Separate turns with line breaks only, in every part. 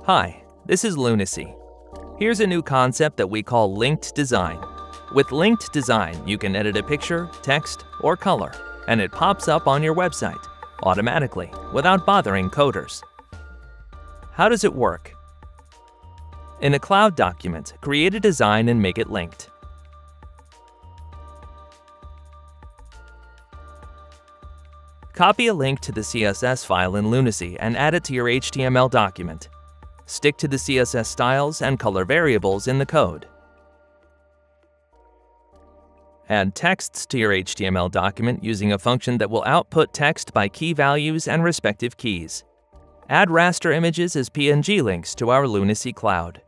Hi, this is Lunacy. Here's a new concept that we call linked design. With linked design, you can edit a picture, text, or color, and it pops up on your website automatically without bothering coders. How does it work? In a cloud document, create a design and make it linked. Copy a link to the CSS file in Lunacy and add it to your HTML document. Stick to the CSS styles and color variables in the code. Add texts to your HTML document using a function that will output text by key values and respective keys. Add raster images as PNG links to our Lunacy cloud.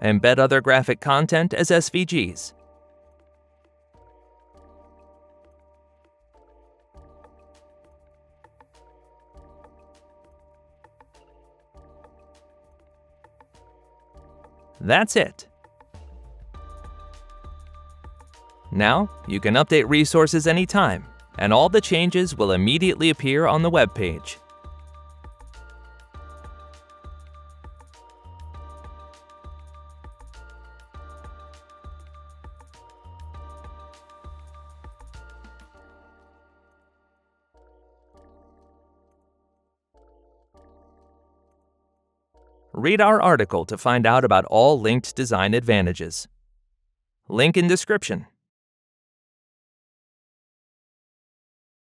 Embed other graphic content as SVGs. That's it. Now, you can update resources anytime, and all the changes will immediately appear on the web page. Read our article to find out about all linked design advantages. Link in description.